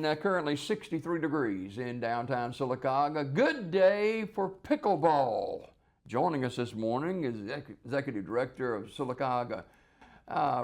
and currently 63 degrees in downtown Sylacauga. Good day for pickleball. Joining us this morning is Executive Director of Sylacauga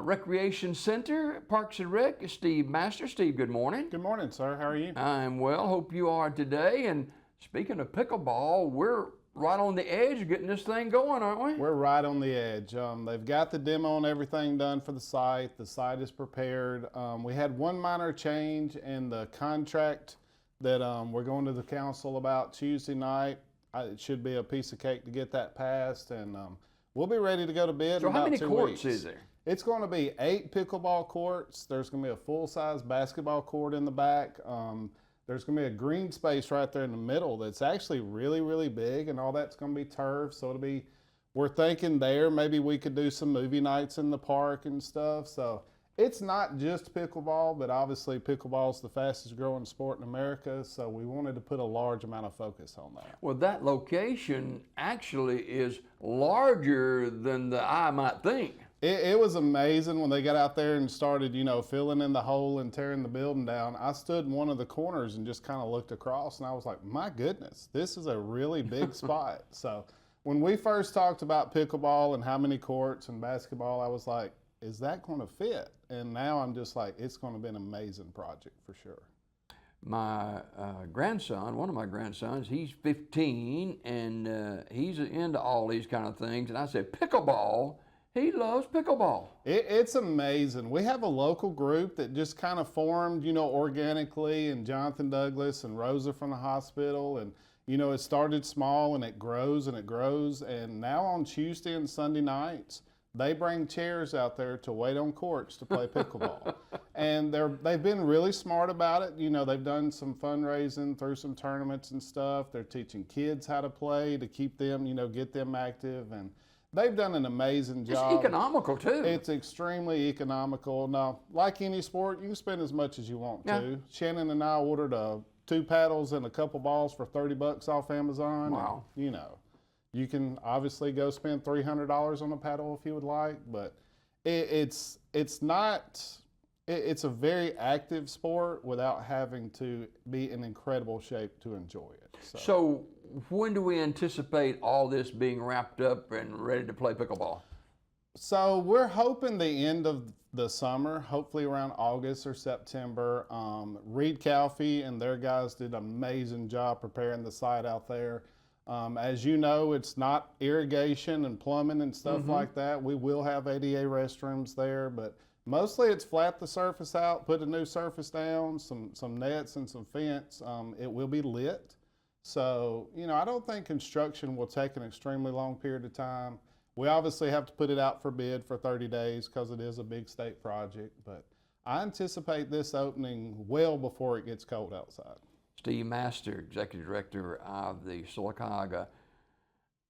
Recreation Center, Parks and Rec, Steve Master. Steve, good morning. Good morning, sir. How are you? I'm well. Hope you are today. And speaking of pickleball, we're right on the edge of getting this thing going, aren't we? We're right on the edge. They've got the demo and everything done for the site. The site is prepared. We had one minor change in the contract that we're going to the council about Tuesday night. It should be a piece of cake to get that passed, and we'll be ready to go to bid in about 2 weeks. So how many courts is there? It's going to be 8 pickleball courts. There's going to be a full-size basketball court in the back. There's going to be a green space right there in the middle that's actually really, really big, and all that's going to be turf. So it'll be, we're thinking there, maybe we could do some movie nights in the park and stuff. So it's not just pickleball, but obviously pickleball is the fastest growing sport in America. So we wanted to put a large amount of focus on that. Well, that location actually is larger than the eye might think. It was amazing when they got out there and started, filling in the hole and tearing the building down. I stood in one of the corners and just kind of looked across, and I was like, my goodness, this is a really big spot. So when we first talked about pickleball and how many courts and basketball, I was like, is that going to fit? And now I'm just like, it's going to be an amazing project for sure. My grandson, one of my grandsons, he's 15, and he's into all these kind of things. And I said, pickleball? He loves pickleball. It's amazing. We have a local group that just kind of formed, organically, and Jonathan Douglas and Rosa from the hospital. And, it started small and it grows and it grows. And now on Tuesday and Sunday nights, they bring chairs out there to wait on courts to play pickleball. And they've been really smart about it. They've done some fundraising through some tournaments and stuff. They're teaching kids how to play to keep them, get them active. And they've done an amazing job. It's economical too. It's extremely economical. Now, like any sport, you can spend as much as you want to. Shannon and I ordered 2 paddles and a couple balls for $30 off Amazon. Wow. And, you can obviously go spend $300 on a paddle if you would like, but it's a very active sport without having to be in incredible shape to enjoy it. So when do we anticipate all this being wrapped up and ready to play pickleball? So we're hoping the end of the summer, hopefully around August or September. Reed Calfee and their guys did an amazing job preparing the site out there. As you know, it's not irrigation and plumbing and stuff like that. We will have ADA restrooms there, but mostly it's flat the surface out, put a new surface down, some nets and some fence. It will be lit. So, I don't think construction will take an extremely long period of time. We obviously have to put it out for bid for 30 days because it is a big state project, but I anticipate this opening well before it gets cold outside. Steve Master, Executive Director of the Sylacauga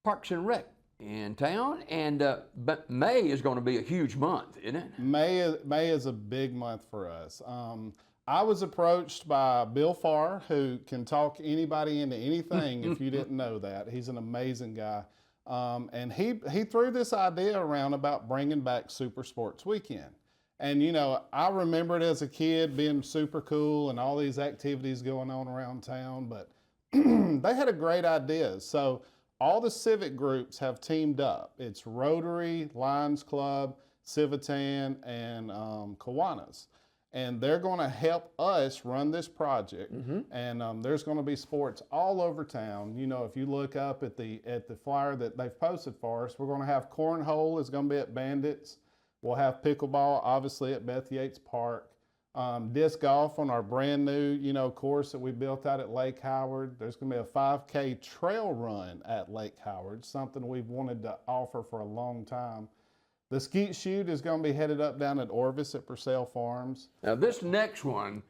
Parks and Rec in town, and but May is going to be a huge month, isn't it? May is a big month for us. I was approached by Bill Farr, who can talk anybody into anything if you didn't know that. He's an amazing guy. And he threw this idea around about bringing back Super Sports Weekend. And, I remembered as a kid being super cool and all these activities going on around town, but they had a great idea. So all the civic groups have teamed up. It's Rotary, Lions Club, Civitan, and Kiwanis. And they're going to help us run this project. And there's going to be sports all over town. If you look up at the flyer that they've posted for us, we're going to have cornhole is going to be at Bandits. We'll have pickleball, obviously, at Beth Yates Park. Disc golf on our brand new, course that we built out at Lake Howard. There's going to be a 5K trail run at Lake Howard, something we've wanted to offer for a long time. The skeet shoot is going to be headed up down at Orvis at Purcell Farms. Now this next one,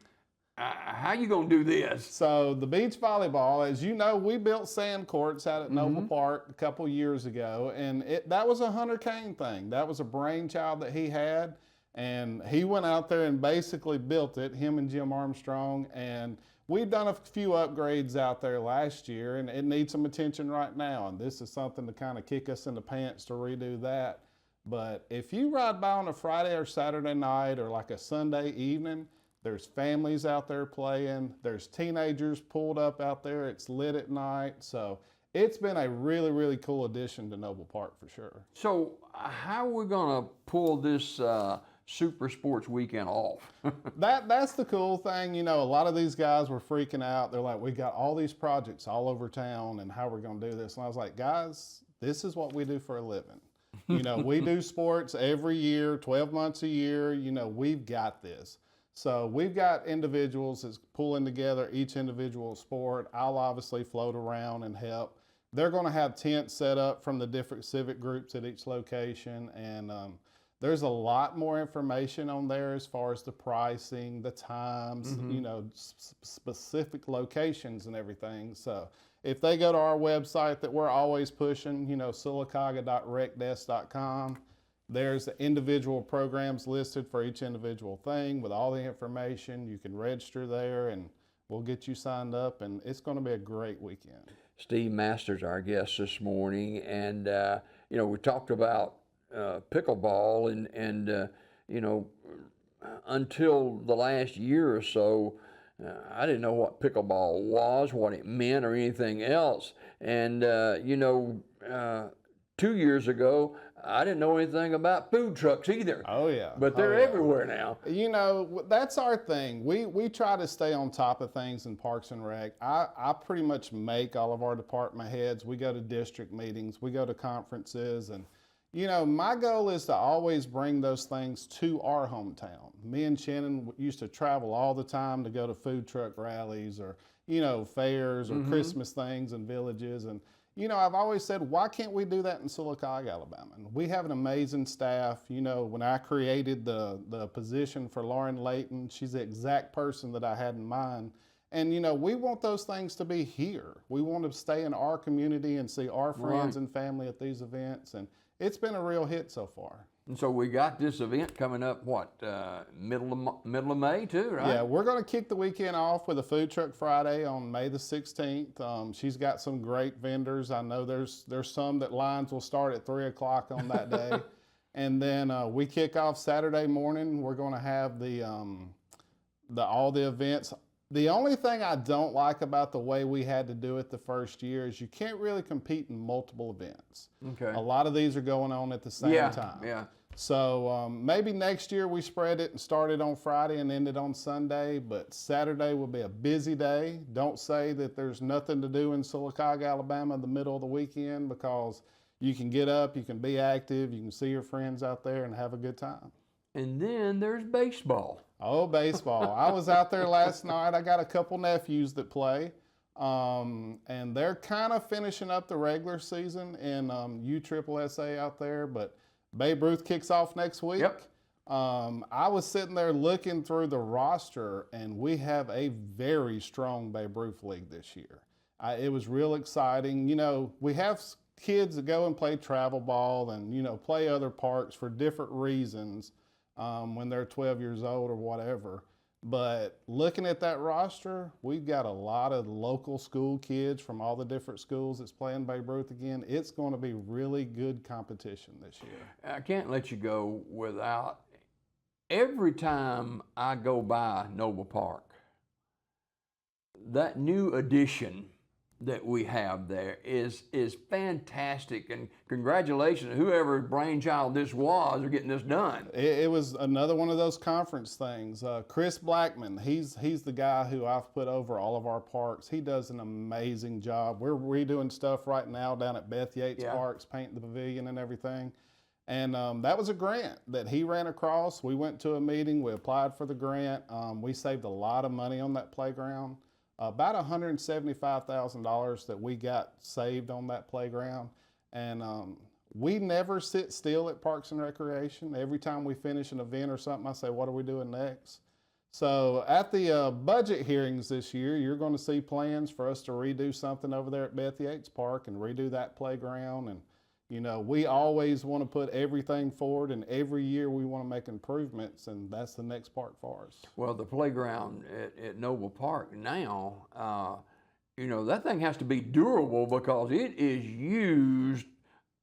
how you going to do this? So the beach volleyball, as you know, we built sand courts out at Noble Park a couple years ago, and that was a Hunter Kane thing. That was a brainchild that he had, and he went out there and basically built it, him and Jim Armstrong, and we've done a few upgrades out there last year, and it needs some attention right now, and this is something to kind of kick us in the pants to redo that. But if you ride by on a Friday or Saturday night or like a Sunday evening, There's families out there playing. There's teenagers pulled up out there. It's lit at night. So it's been a really, really cool addition to Noble Park for sure. So how are we going to pull this Super Sports Weekend off? That's the cool thing. You know, a lot of these guys were freaking out. They're like, we got all these projects all over town and how we're going to do this. And I was like, guys, this is what we do for a living. You know, we do sports every year, 12 months a year. You know, we've got this. So we've got individuals that's pulling together each individual sport. I'll obviously float around and help. They're going to have tents set up from the different civic groups at each location. And there's a lot more information on there as far as the pricing, the times, you know, specific locations and everything. So if they go to our website that we're always pushing, you know, sylacauga.recdesk.com, there's the individual programs listed for each individual thing with all the information. You can register there and we'll get you signed up, and it's going to be a great weekend. Steve Masters, our guest this morning, and you know, we talked about pickleball, and you know, until the last year or so, I didn't know what pickleball was, what it meant, or anything else. And you know, 2 years ago, I didn't know anything about food trucks either. Oh yeah. But they're everywhere now. You know, that's our thing. We try to stay on top of things in Parks and Rec. I pretty much make all of our department heads. We go to district meetings, we go to conferences, and you know, my goal is to always bring those things to our hometown. Me and Shannon used to travel all the time to go to food truck rallies or, you know, fairs or Christmas things in villages. And, you know, I've always said, why can't we do that in Sylacauga, Alabama? And we have an amazing staff. You know, when I created the position for Lauren Layton, she's the exact person that I had in mind. And, you know, we want those things to be here. We want to stay in our community and see our friends and family at these events. And it's been a real hit so far. And so we got this event coming up, what, middle of May too, right? Yeah, we're going to kick the weekend off with a Food Truck Friday on May the 16th. She's got some great vendors. I know there's some that lines will start at 3 o'clock on that day. And then we kick off Saturday morning. We're going to have all the events. The only thing I don't like about the way we had to do it the first year is you can't really compete in multiple events. Okay. A lot of these are going on at the same time. Yeah. So maybe next year we spread it and started on Friday and ended on Sunday, but Saturday will be a busy day. Don't say that there's nothing to do in Sylacauga, Alabama in the middle of the weekend, because you can get up, you can be active, you can see your friends out there and have a good time. And then there's baseball. Oh, baseball. I was out there last night. I got a couple nephews that play, and they're kind of finishing up the regular season in USSSA out there, but Babe Ruth kicks off next week. Yep. I was sitting there looking through the roster, and we have a very strong Babe Ruth league this year. It was real exciting. You know, we have kids that go and play travel ball and, you know, play other parks for different reasons when they're 12 years old or whatever. But looking at that roster, we've got a lot of local school kids from all the different schools that's playing Babe Ruth again. It's going to be really good competition this year. I can't let you go without, every time I go by Noble Park, that new addition that we have there is fantastic, and congratulations to whoever brainchild this was for getting this done. It was another one of those conference things. Chris Blackman, he's the guy who I've put over all of our parks. He does an amazing job. We're redoing stuff right now down at Beth Yates Parks, painting the pavilion and everything. And that was a grant that he ran across. We went to a meeting, we applied for the grant. We saved a lot of money on that playground. About $175,000 that we got saved on that playground. And we never sit still at Parks and Recreation. Every time we finish an event or something, I say, what are we doing next? So at the budget hearings this year, you're going to see plans for us to redo something over there at Beth Yates Park and redo that playground. And, you know, we always want to put everything forward, and every year we want to make improvements, and that's the next part for us. Well, the playground at Noble Park now, you know, that thing has to be durable because it is used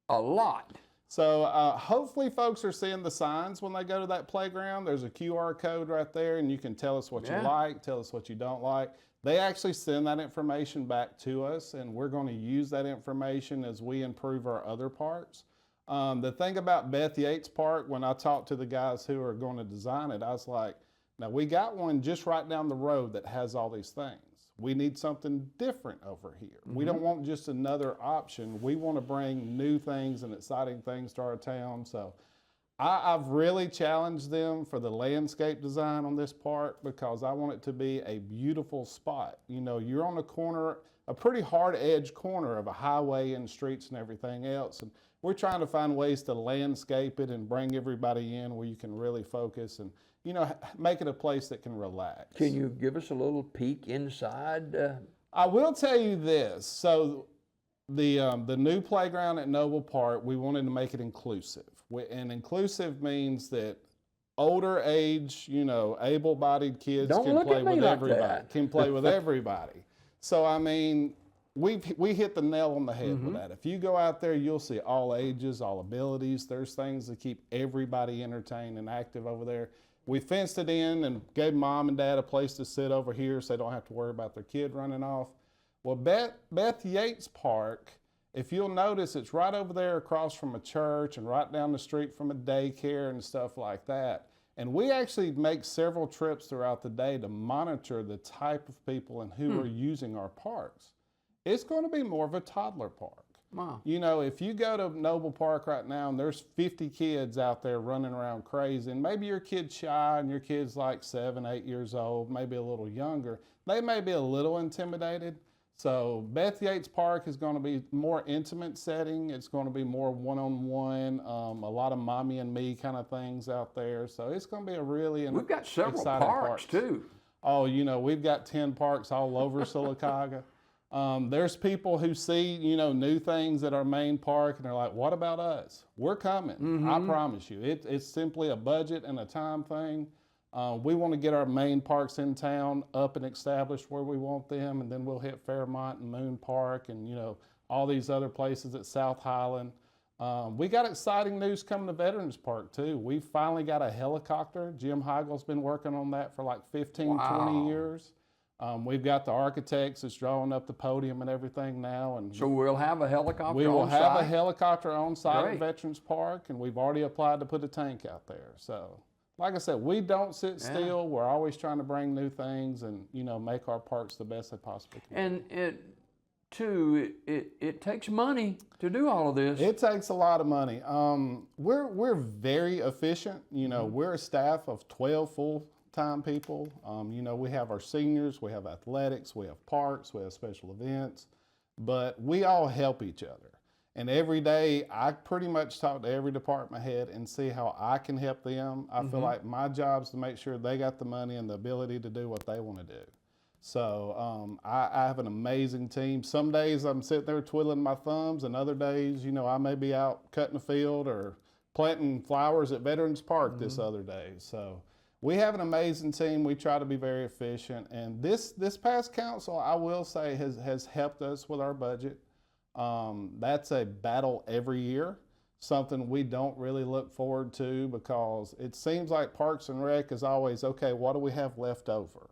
a lot. So hopefully folks are seeing the signs when they go to that playground. There's a QR code right there, and you can tell us what you like, tell us what you don't like. They actually send that information back to us, and we're going to use that information as we improve our other parks. The thing about Beth Yates Park, when I talked to the guys who are going to design it, I was like, now we got one just right down the road that has all these things. We need something different over here. We don't want just another option. We want to bring new things and exciting things to our town. So I've really challenged them for the landscape design on this park because I want it to be a beautiful spot. You know, you're on a corner, a pretty hard edge corner of a highway and streets and everything else. And we're trying to find ways to landscape it and bring everybody in where you can really focus and, you know, make it a place that can relax. Can you give us a little peek inside? I will tell you this. So the new playground at Noble Park, we wanted to make it inclusive. And inclusive means that older age, you know, able-bodied kids can play with everybody. Can play with everybody. So I mean, we hit the nail on the head with that. If you go out there, you'll see all ages, all abilities. There's things that keep everybody entertained and active over there. We fenced it in and gave mom and dad a place to sit over here so they don't have to worry about their kid running off. Well, Beth Yates Park, if you'll notice, it's right over there across from a church and right down the street from a daycare and stuff like that. And we actually make several trips throughout the day to monitor the type of people and who are using our parks. It's going to be more of a toddler park. Wow. You know, if you go to Noble Park right now and there's 50 kids out there running around crazy, and maybe your kid's shy and your kid's like 7, 8 years old, maybe a little younger, they may be a little intimidated. So Beth Yates Park is going to be more intimate setting. It's going to be more one-on-one, a lot of mommy and me kind of things out there. So it's going to be a really We've got several exciting parks too. Oh, you know, we've got 10 parks all over Sylacauga. There's people who see, you know, new things at our main park and they're like, what about us? We're coming. I promise you. It's simply a budget and a time thing. We want to get our main parks in town up and established where we want them, and then we'll hit Fairmont and Moon Park and, you know, all these other places at South Highland. We got exciting news coming to Veterans Park too. We finally got a helicopter. Jim Heigel's been working on that for like 15, 20 years. We've got the architects that's drawing up the podium and everything now. And so we'll have a helicopter on site? We will have a helicopter on site at Veterans Park, and we've already applied to put a tank out there. So, like I said, we don't sit still. We're always trying to bring new things and, you know, make our parks the best they possibly can. And it takes money to do all of this. It takes a lot of money. We're very efficient. You know, we're a staff of 12 full-time people. You know, we have our seniors, we have athletics, we have parks, we have special events, but we all help each other. And every day, I pretty much talk to every department head and see how I can help them. I feel like my job is to make sure they got the money and the ability to do what they want to do. So I have an amazing team. Some days I'm sitting there twiddling my thumbs, and other days, you know, I may be out cutting a field or planting flowers at Veterans Park this other day. So we have an amazing team. We try to be very efficient. And this past council, I will say, has helped us with our budget. That's a battle every year, something we don't really look forward to because it seems like Parks and Rec is always, okay, what do we have left over?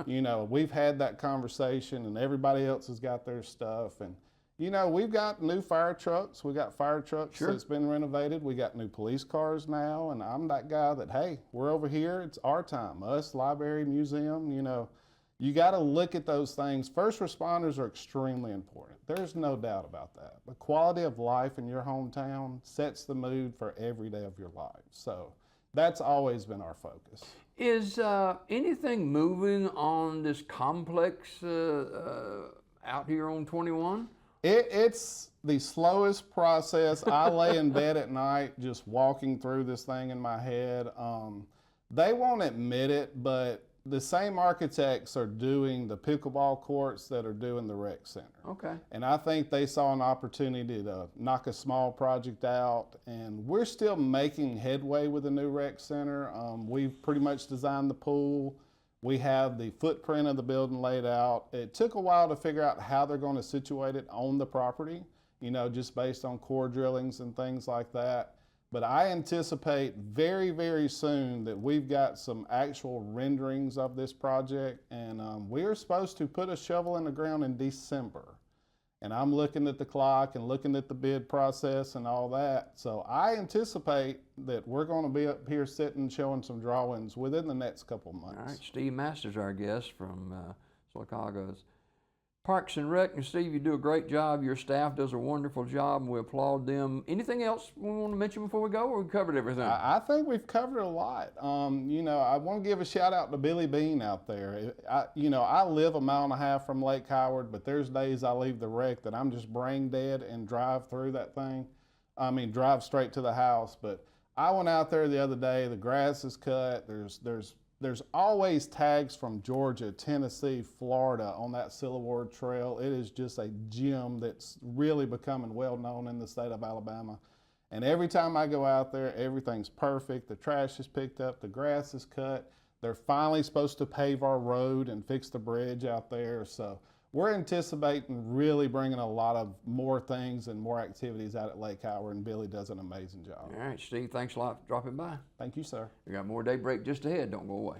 You know, we've had that conversation and everybody else has got their stuff. And, you know, we've got new fire trucks. We got fire trucks that's been renovated. We got new police cars now. And I'm that guy that, hey, we're over here. It's our time. Us, library, museum, you know. You got to look at those things. First responders are extremely important. There's no doubt about that. The quality of life in your hometown sets the mood for every day of your life. So that's always been our focus. Is anything moving on this complex out here on 21? It's the slowest process. I lay in bed at night just walking through this thing in my head. They won't admit it, but the same architects are doing the pickleball courts that are doing the rec center. Okay. And I think they saw an opportunity to knock a small project out, and we're still making headway with the new rec center. We've pretty much designed the pool. We have the footprint of the building laid out. It took a while to figure out how they're going to situate it on the property. just based on core drillings and things like that. But I anticipate very, very soon that we've got some actual renderings of this project, and we are supposed to put a shovel in the ground in December. And I'm looking at the clock and looking at the bid process and all that. So I anticipate that we're going to be up here sitting showing some drawings within the next couple of months. All right, Steve Masters, our guest from Sylacauga's Parks and Rec. And Steve, you do a great job. Your staff does a wonderful job, and we applaud them. Anything else we want to mention before we go, or we covered everything? I think we've covered a lot. I want to give a shout out to Billy Bean out there. I live a mile and a half from Lake Howard, but there's days I leave the wreck that I'm just brain dead and drive through that thing. Drive straight to the house. But I went out there the other day. The grass is cut. There's always tags from Georgia, Tennessee, Florida on that Sylacauga Trail. It is just a gem that's really becoming well known in the state of Alabama. And every time I go out there, everything's perfect. The trash is picked up, the grass is cut. They're finally supposed to pave our road and fix the bridge out there. So we're anticipating really bringing a lot of more things and more activities out at Lake Howard, and Billy does an amazing job. All right, Steve, thanks a lot for dropping by. Thank you, sir. We got more Daybreak just ahead. Don't go away.